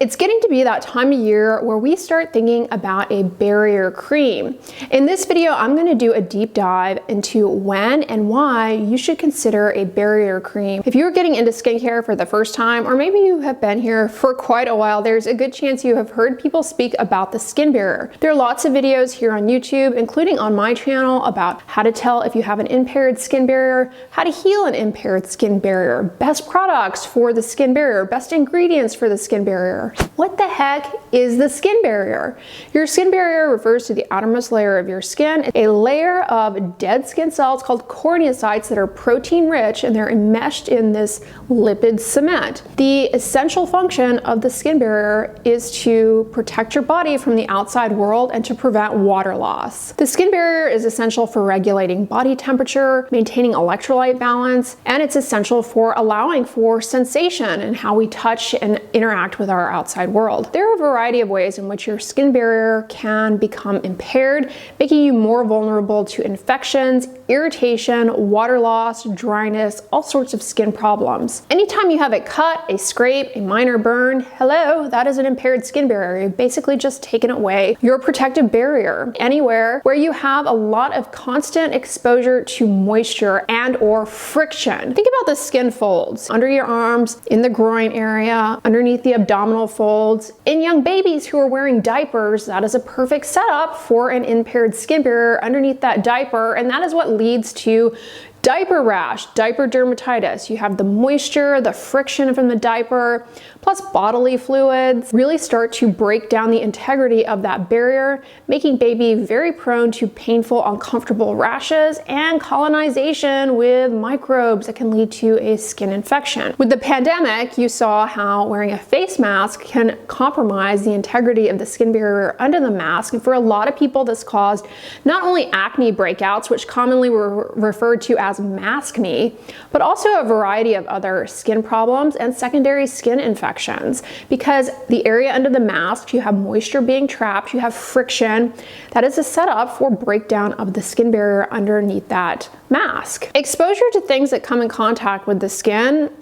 It's getting to be that time of year where we start thinking about a barrier cream. In this video, I'm going to do a deep dive into when and why you should consider a barrier cream. If you're getting into skincare for the first time, or maybe you have been here for quite a while, there's a good chance you have heard people speak about the skin barrier. There are lots of videos here on YouTube, including on my channel, about how to tell if you have an impaired skin barrier, how to heal an impaired skin barrier, best products for the skin barrier, best ingredients for the skin barrier. What the heck is the skin barrier? Your skin barrier refers to the outermost layer of your skin, a layer of dead skin cells called corneocytes that are protein rich, and they're enmeshed in this lipid cement. The essential function of the skin barrier is to protect your body from the outside world and to prevent water loss. The skin barrier is essential for regulating body temperature, maintaining electrolyte balance, and it's essential for allowing for sensation and how we touch and interact with our outside world. There are a variety of ways in which your skin barrier can become impaired, making you more vulnerable to infections, irritation, water loss, dryness, all sorts of skin problems. Anytime you have a cut, a scrape, a minor burn, hello, that is an impaired skin barrier. You've basically just taken away your protective barrier. Anywhere where you have a lot of constant exposure to moisture and or friction. Think about the skin folds under your arms, in the groin area, underneath the abdominal folds. In young babies who are wearing diapers, that is a perfect setup for an impaired skin barrier underneath that diaper, and that is what leads to diaper rash, diaper dermatitis. You have the moisture, the friction from the diaper, plus bodily fluids really start to break down the integrity of that barrier, making baby very prone to painful, uncomfortable rashes and colonization with microbes that can lead to a skin infection. With the pandemic, you saw how wearing a face mask can compromise the integrity of the skin barrier under the mask. And for a lot of people, this caused not only acne breakouts, which commonly were referred to as maskne, but also a variety of other skin problems and secondary skin infections. Because the area under the mask, you have moisture being trapped, you have friction. That is a setup for breakdown of the skin barrier underneath that mask. Exposure to things that come in contact with the skin,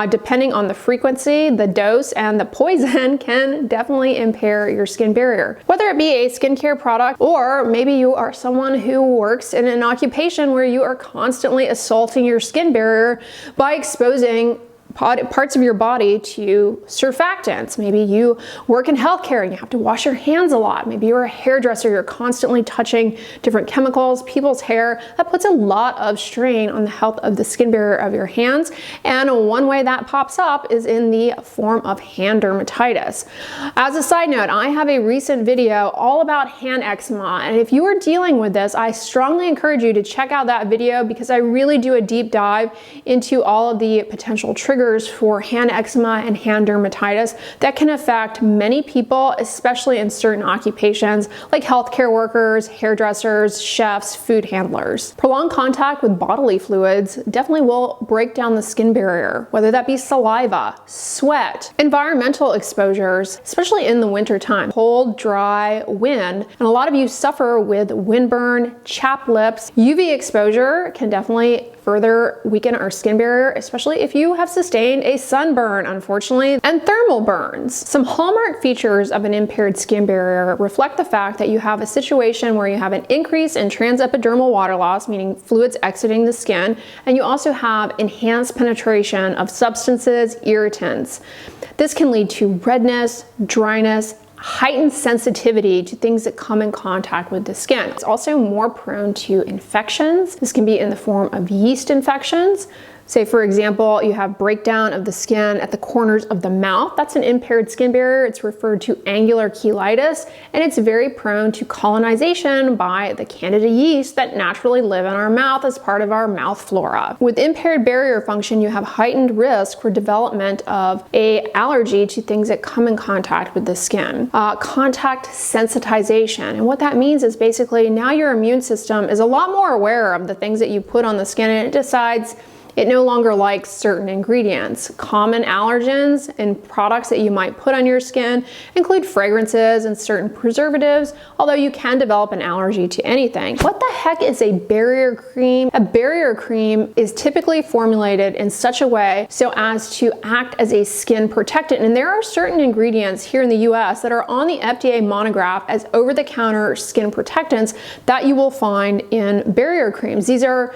depending on the frequency, the dose, and the poison, can definitely impair your skin barrier. Whether it be a skincare product, or maybe you are someone who works in an occupation where you are constantly assaulting your skin barrier by exposing parts of your body to surfactants. Maybe you work in healthcare and you have to wash your hands a lot. Maybe you're a hairdresser, you're constantly touching different chemicals, people's hair. That puts a lot of strain on the health of the skin barrier of your hands. And one way that pops up is in the form of hand dermatitis. As a side note, I have a recent video all about hand eczema. And if you are dealing with this, I strongly encourage you to check out that video because I really do a deep dive into all of the potential triggers for hand eczema and hand dermatitis that can affect many people, especially in certain occupations like healthcare workers, hairdressers, chefs, food handlers. Prolonged contact with bodily fluids definitely will break down the skin barrier, whether that be saliva, sweat, environmental exposures, especially in the winter time, cold, dry, wind, and a lot of you suffer with windburn, chapped lips. UV exposure can definitely further weaken our skin barrier, especially if you have sustained a sunburn, unfortunately, and thermal burns. Some hallmark features of an impaired skin barrier reflect the fact that you have a situation where you have an increase in transepidermal water loss, meaning fluids exiting the skin, and you also have enhanced penetration of substances, irritants. This can lead to redness, dryness, heightened sensitivity to things that come in contact with the skin. It's also more prone to infections. This can be in the form of yeast infections. Say, for example, you have breakdown of the skin at the corners of the mouth. That's an impaired skin barrier. It's referred to angular cheilitis, and it's very prone to colonization by the Candida yeast that naturally live in our mouth as part of our mouth flora. With impaired barrier function, you have heightened risk for development of an allergy to things that come in contact with the skin. Contact sensitization, and what that means is basically now your immune system is a lot more aware of the things that you put on the skin, and it decides It no longer likes certain ingredients. Common allergens and products that you might put on your skin include fragrances and certain preservatives, although you can develop an allergy to anything. What the heck is a barrier cream? A barrier cream is typically formulated in such a way so as to act as a skin protectant, and there are certain ingredients here in the US that are on the FDA monograph as over-the-counter skin protectants that you will find in barrier creams. These are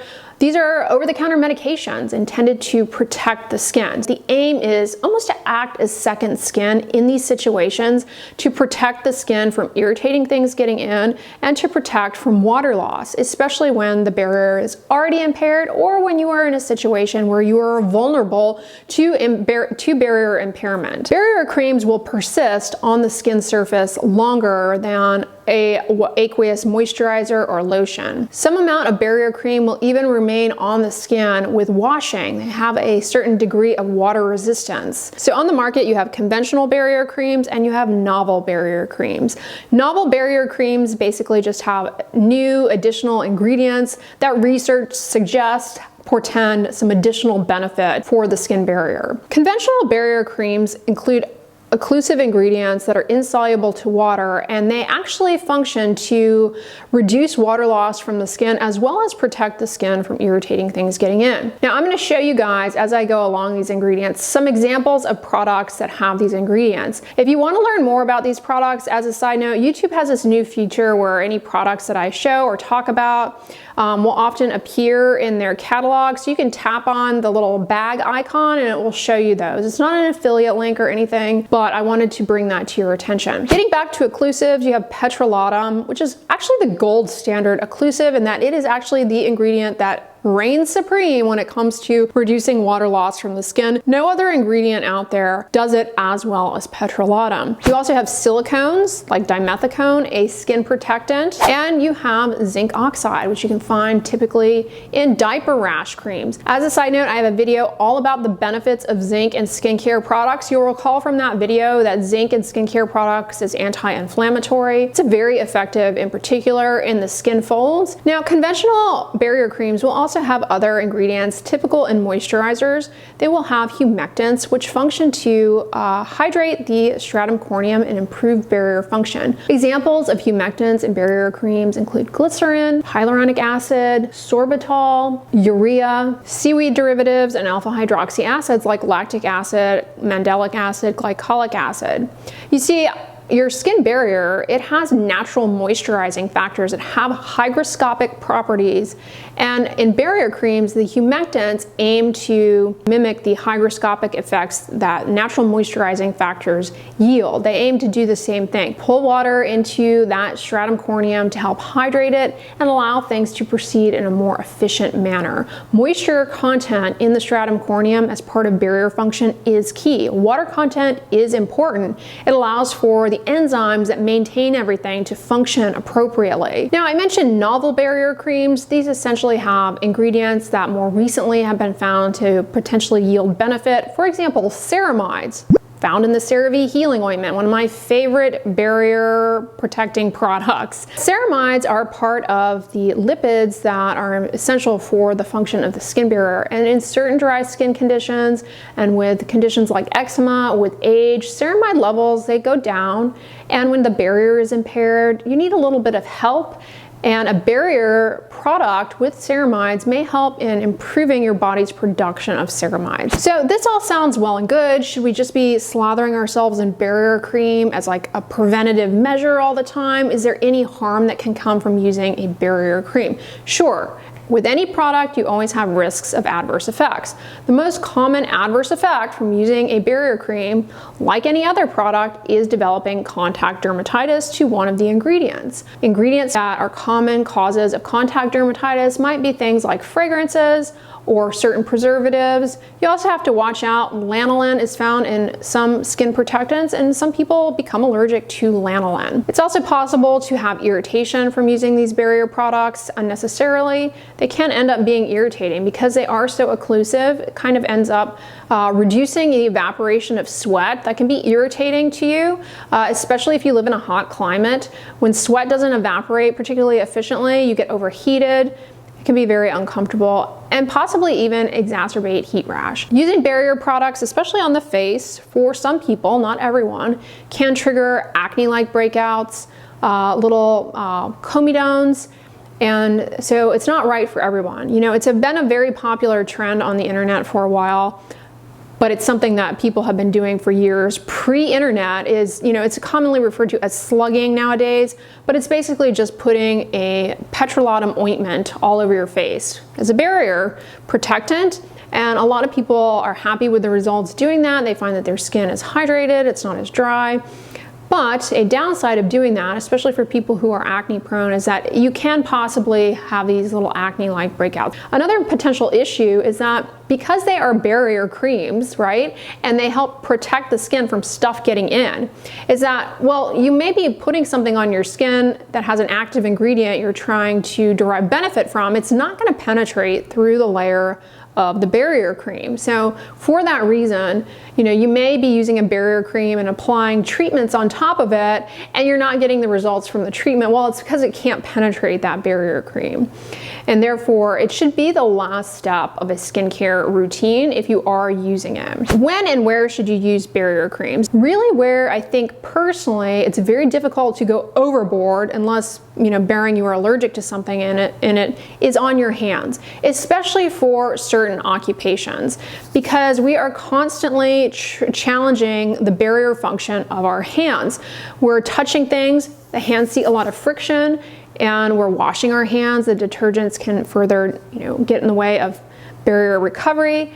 over-the-counter medications intended to protect the skin. The aim is almost to act as second skin in these situations to protect the skin from irritating things getting in and to protect from water loss, especially when the barrier is already impaired or when you are in a situation where you are vulnerable to barrier impairment. Barrier creams will persist on the skin surface longer than a aqueous moisturizer or lotion. Some amount of barrier cream will even remain on the skin with washing. They have a certain degree of water resistance. So on the market, you have conventional barrier creams and you have novel barrier creams. Novel barrier creams basically just have new additional ingredients that research suggests portend some additional benefit for the skin barrier. Conventional barrier creams include occlusive ingredients that are insoluble to water, and they actually function to reduce water loss from the skin as well as protect the skin from irritating things getting in. Now I'm going to show you guys as I go along these ingredients some examples of products that have these ingredients. If you want to learn more about these products, as a side note, YouTube has this new feature where any products that I show or talk about will often appear in their catalog, so you can tap on the little bag icon and it will show you those. It's not an affiliate link or anything, but I wanted to bring that to your attention. Getting back to occlusives, you have petrolatum, which is actually the gold standard occlusive, and that it is actually the ingredient that reigns supreme when it comes to reducing water loss from the skin. No other ingredient out there does it as well as petrolatum. You also have silicones like dimethicone, a skin protectant, and you have zinc oxide, which you can find typically in diaper rash creams. As a side note, I have a video all about the benefits of zinc in skincare products. You'll recall from that video that zinc in skincare products is anti-inflammatory. It's very effective in particular in the skin folds. Now, conventional barrier creams will also have other ingredients typical in moisturizers. They will have humectants, which function to hydrate the stratum corneum and improve barrier function. Examples of humectants in barrier creams include glycerin, hyaluronic acid, sorbitol, urea, seaweed derivatives, and alpha hydroxy acids like lactic acid, mandelic acid, glycolic acid. You see, your skin barrier, it has natural moisturizing factors that have hygroscopic properties, and in barrier creams, the humectants aim to mimic the hygroscopic effects that natural moisturizing factors yield. They aim to do the same thing. Pull water into that stratum corneum to help hydrate it and allow things to proceed in a more efficient manner. Moisture content in the stratum corneum as part of barrier function is key. Water content is important. It allows for the enzymes that maintain everything to function appropriately. Now, I mentioned novel barrier creams. These essentially have ingredients that more recently have been found to potentially yield benefit. For example, ceramides, found in the CeraVe Healing Ointment, one of my favorite barrier protecting products. Ceramides are part of the lipids that are essential for the function of the skin barrier, and in certain dry skin conditions and with conditions like eczema, with age, ceramide levels, they go down, and when the barrier is impaired, you need a little bit of help. And a barrier product with ceramides may help in improving your body's production of ceramides. So this all sounds well and good. Should we just be slathering ourselves in barrier cream as like a preventative measure all the time? Is there any harm that can come from using a barrier cream? Sure. With any product, you always have risks of adverse effects. The most common adverse effect from using a barrier cream, like any other product, is developing contact dermatitis to one of the ingredients. Ingredients that are common causes of contact dermatitis might be things like fragrances or certain preservatives. You also have to watch out. Lanolin is found in some skin protectants, and some people become allergic to lanolin. It's also possible to have irritation from using these barrier products unnecessarily. They can end up being irritating because they are so occlusive. It kind of ends up reducing the evaporation of sweat. That can be irritating to you, especially if you live in a hot climate. When sweat doesn't evaporate particularly efficiently, you get overheated. It can be very uncomfortable and possibly even exacerbate heat rash. Using barrier products, especially on the face, for some people, not everyone, can trigger acne-like breakouts, little comedones, and so it's not right for everyone. You know, it's been a very popular trend on the internet for a while, but it's something that people have been doing for years. Pre-internet is, you know, it's commonly referred to as slugging nowadays, but it's basically just putting a petrolatum ointment all over your face as a barrier protectant. And a lot of people are happy with the results doing that. They find that their skin is hydrated, it's not as dry. But a downside of doing that, especially for people who are acne prone, is that you can possibly have these little acne-like breakouts. Another potential issue is that because they are barrier creams, right, and they help protect the skin from stuff getting in, is that, well, you may be putting something on your skin that has an active ingredient you're trying to derive benefit from. It's not going to penetrate through the layer of the barrier cream. So for that reason, you know, you may be using a barrier cream and applying treatments on top of it, and you're not getting the results from the treatment. Well, it's because it can't penetrate that barrier cream. And therefore, it should be the last step of a skincare routine if you are using it. When and where should you use barrier creams? Really where I think personally it's very difficult to go overboard unless, you know, bearing you are allergic to something in it is on your hands, especially for certain occupations, because we are constantly challenging the barrier function of our hands. We're touching things, the hands see a lot of friction, and we're washing our hands. The detergents can further, you know, get in the way of barrier recovery.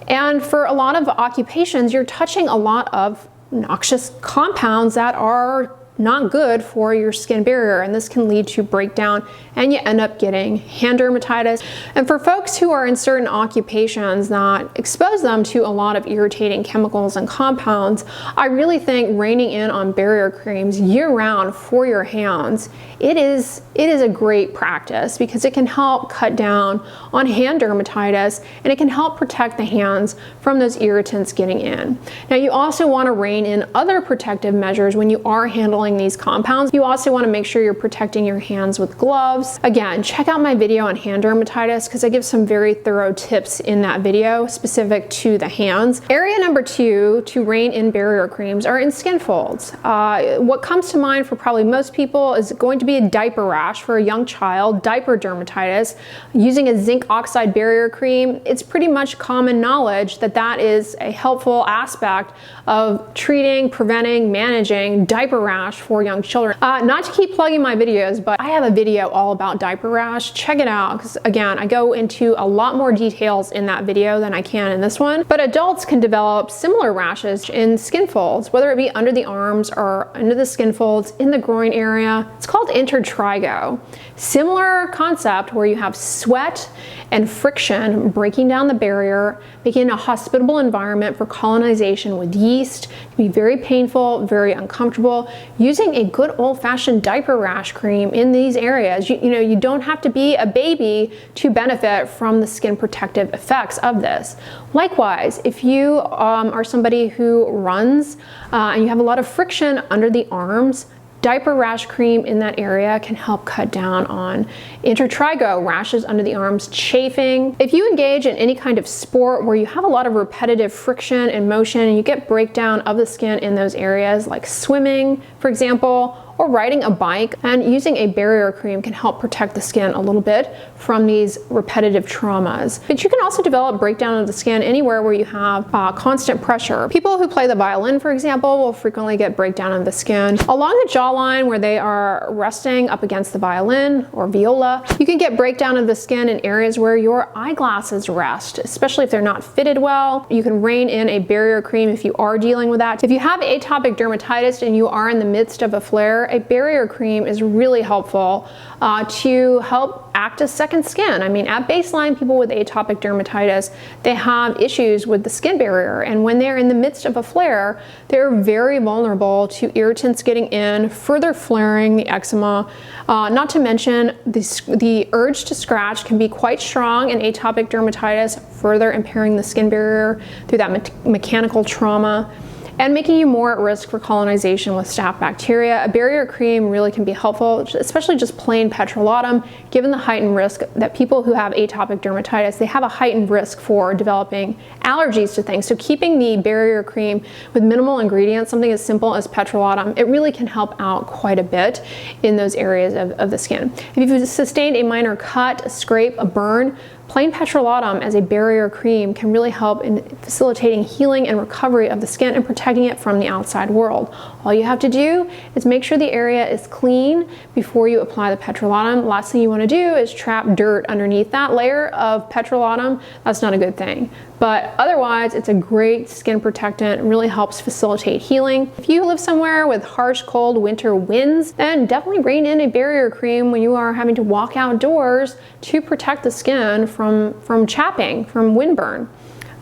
And for a lot of occupations, you're touching a lot of noxious compounds that are not good for your skin barrier, and this can lead to breakdown and you end up getting hand dermatitis. And for folks who are in certain occupations that expose them to a lot of irritating chemicals and compounds, I really think reining in on barrier creams year-round for your hands, it is a great practice because it can help cut down on hand dermatitis and it can help protect the hands from those irritants getting in. Now, you also want to rein in other protective measures when you are handling these compounds. You also want to make sure you're protecting your hands with gloves. Again, check out my video on hand dermatitis because I give some very thorough tips in that video specific to the hands. Area number 2 to rein in barrier creams are in skin folds. What comes to mind for probably most people is going to be a diaper rash for a young child, diaper dermatitis. Using a zinc oxide barrier cream, it's pretty much common knowledge that that is a helpful aspect of treating, preventing, managing diaper rash for young children. Not to keep plugging my videos, but I have a video all about diaper rash. Check it out because again, I go into a lot more details in that video than I can in this one. But adults can develop similar rashes in skin folds, whether it be under the arms or under the skin folds in the groin area. It's called intertrigo. Similar concept where you have sweat and friction breaking down the barrier, making a hospitable environment for colonization with yeast. It can be very painful, very uncomfortable. Using a good old-fashioned diaper rash cream in these areas, you know, you don't have to be a baby to benefit from the skin protective effects of this. Likewise, if you are somebody who runs and you have a lot of friction under the arms, diaper rash cream in that area can help cut down on intertrigo, rashes under the arms, chafing. If you engage in any kind of sport where you have a lot of repetitive friction and motion and you get breakdown of the skin in those areas, like swimming, for example, or riding a bike, and using a barrier cream can help protect the skin a little bit from these repetitive traumas. But you can also develop breakdown of the skin anywhere where you have constant pressure. People who play the violin, for example, will frequently get breakdown of the skin. Along the jawline where they are resting up against the violin or viola, you can get breakdown of the skin in areas where your eyeglasses rest, especially if they're not fitted well. You can rein in a barrier cream if you are dealing with that. If you have atopic dermatitis and you are in the midst of a flare, a barrier cream is really helpful to help act as second skin. I mean, at baseline, people with atopic dermatitis, they have issues with the skin barrier, and when they're in the midst of a flare, they're very vulnerable to irritants getting in, further flaring the eczema. Not to mention, the urge to scratch can be quite strong in atopic dermatitis, further impairing the skin barrier through that mechanical trauma. and making you more at risk for colonization with staph bacteria. A barrier cream really can be helpful, especially just plain petrolatum, given the heightened risk that people who have atopic dermatitis, they have a heightened risk for developing allergies to things. So keeping the barrier cream with minimal ingredients, something as simple as petrolatum, it really can help out quite a bit in those areas of the skin. If you've sustained a minor cut, a scrape, a burn, plain petrolatum as a barrier cream can really help in facilitating healing and recovery of the skin and protecting it from the outside world. All you have to do is make sure the area is clean before you apply the petrolatum. Last thing you want to do is trap dirt underneath that layer of petrolatum. That's not a good thing. But otherwise, it's a great skin protectant and really helps facilitate healing. If you live somewhere with harsh, cold winter winds, then definitely rein in a barrier cream when you are having to walk outdoors to protect the skin from chapping, from windburn.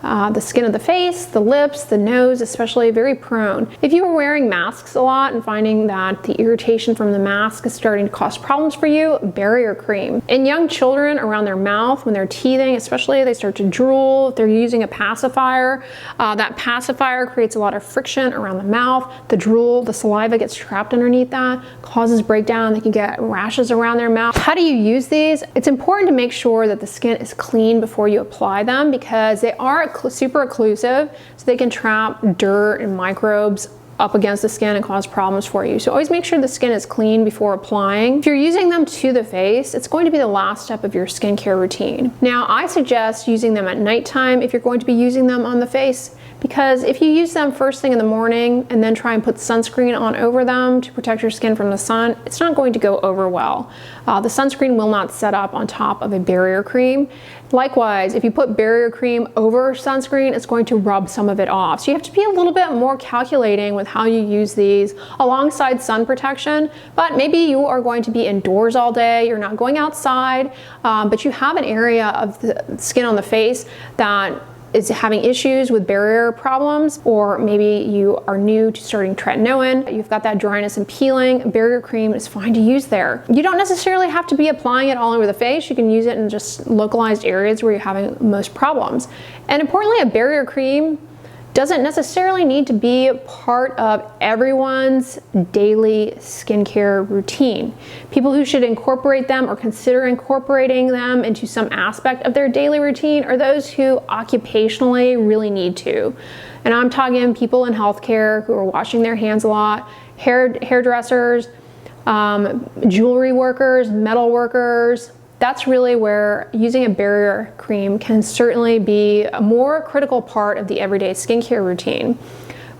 The skin of the face, the lips, the nose, especially very prone. If you are wearing masks a lot and finding that the irritation from the mask is starting to cause problems for you, barrier cream. In young children around their mouth, when they're teething, especially, they start to drool. If they're using a pacifier, that pacifier creates a lot of friction around the mouth. The drool, the saliva gets trapped underneath that, causes breakdown. They can get rashes around their mouth. How do you use these? It's important to make sure that the skin is clean before you apply them because they are super occlusive, so they can trap dirt and microbes up against the skin and cause problems for you. So always make sure the skin is clean before applying. If you're using them to the face, it's going to be the last step of your skincare routine. Now, I suggest using them at nighttime if you're going to be using them on the face, because if you use them first thing in the morning and then try and put sunscreen on over them to protect your skin from the sun, it's not going to go over well. The sunscreen will not set up on top of a barrier cream. Likewise, if you put barrier cream over sunscreen, it's going to rub some of it off. So you have to be a little bit more calculating with how you use these alongside sun protection. But maybe you are going to be indoors all day, you're not going outside, but you have an area of the skin on the face that is having issues with barrier problems, or maybe you are new to starting tretinoin, you've got that dryness and peeling, barrier cream is fine to use there. You don't necessarily have to be applying it all over the face. You can use it in just localized areas where you're having most problems. And importantly, a barrier cream doesn't necessarily need to be part of everyone's daily skincare routine. People who should incorporate them or consider incorporating them into some aspect of their daily routine are those who occupationally really need to. And I'm talking people in healthcare who are washing their hands a lot, hairdressers, jewelry workers, metal workers. That's really where using a barrier cream can certainly be a more critical part of the everyday skincare routine.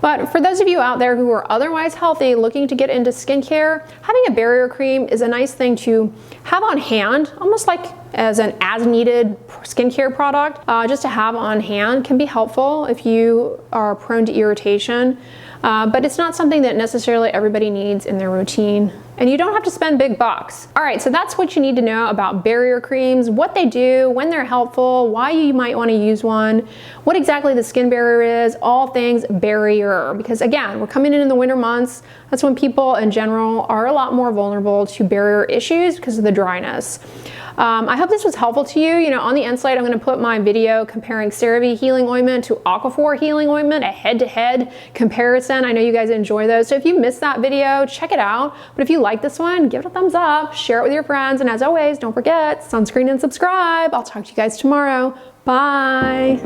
But for those of you out there who are otherwise healthy, looking to get into skincare, having a barrier cream is a nice thing to have on hand, almost like as an as-needed skincare product. Just to have on hand can be helpful if you are prone to irritation. But it's not something that necessarily everybody needs in their routine. And you don't have to spend big bucks. All right, so that's what you need to know about barrier creams, what they do, when they're helpful, why you might want to use one, what exactly the skin barrier is, all things barrier. Because again, we're coming in the winter months. That's when people in general are a lot more vulnerable to barrier issues because of the dryness. I hope this was helpful to you. You know, on the end slide, I'm going to put my video comparing CeraVe healing ointment to Aquaphor healing ointment, a head-to-head comparison. I know you guys enjoy those. So if you missed that video, check it out. But if you like this one, give it a thumbs up, share it with your friends. And as always, don't forget, sunscreen and subscribe. I'll talk to you guys tomorrow. Bye.